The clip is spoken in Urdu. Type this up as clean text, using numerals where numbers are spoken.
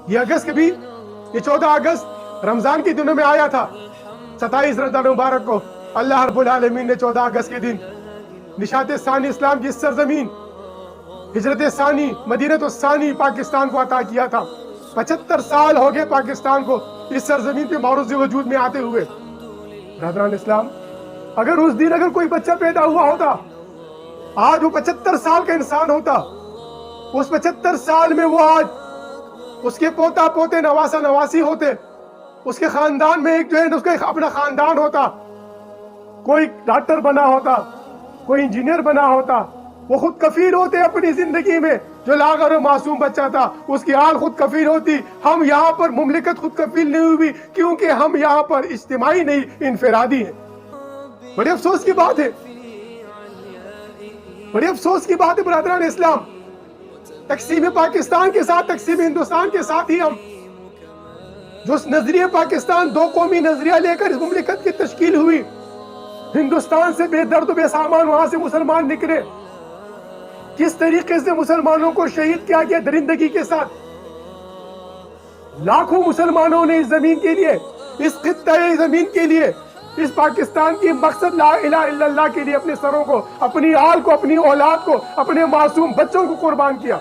یہ اگست کے بھی، یہ 14 اگست رمضان کے دنوں میں آیا تھا. 27 رمضان مبارک کو اللہ رب العالمین نے 14 اگست کے دن نشاط ثانی اسلام کی سرزمین ہجرت ثانی مدینہ الثانی پاکستان کو عطا کیا تھا. 75 سال ہو گئے پاکستان کو اس سرزمین پہ معروض وجود میں آتے ہوئے. برادران اسلام، اگر اس دن اگر کوئی بچہ پیدا ہوا ہوتا، آج وہ 75 سال کا انسان ہوتا، اس 75 سال میں وہ آج اس کے پوتا پوتے نواسا نواسی ہوتے، اس کے خاندان میں ایک جو ہے اس کا اپنا خاندان ہوتا، کوئی ڈاکٹر بنا ہوتا، کوئی انجینئر بنا ہوتا، وہ خود کفیل ہوتے اپنی زندگی میں. جو لاغر و معصوم بچہ تھا اس کی آل خود کفیل ہوتی. ہم یہاں پر مملکت خود کفیل نہیں ہوئی کیونکہ ہم یہاں پر اجتماعی نہیں، انفرادی ہیں. بڑے افسوس کی بات ہے، بڑے افسوس کی بات ہے برادران اسلام. تقسیم پاکستان کے ساتھ، تقسیم ہندوستان کے ساتھ ہی ہم جو نظریہ پاکستان دو قومی نظریہ لے کر اس مملکت کی تشکیل ہوئی، ہندوستان سے بے درد و بے سامان وہاں سے مسلمان نکلے. کس طریقے سے مسلمانوں کو شہید کیا گیا درندگی کے ساتھ. لاکھوں مسلمانوں نے اس زمین کے لیے، اس خطۂ زمین کے لیے، اس پاکستان کی مقصد لا الہ الا اللہ کے لیے اپنے سروں کو، اپنی آل کو، اپنی اولاد کو، اپنے معصوم بچوں کو قربان کیا.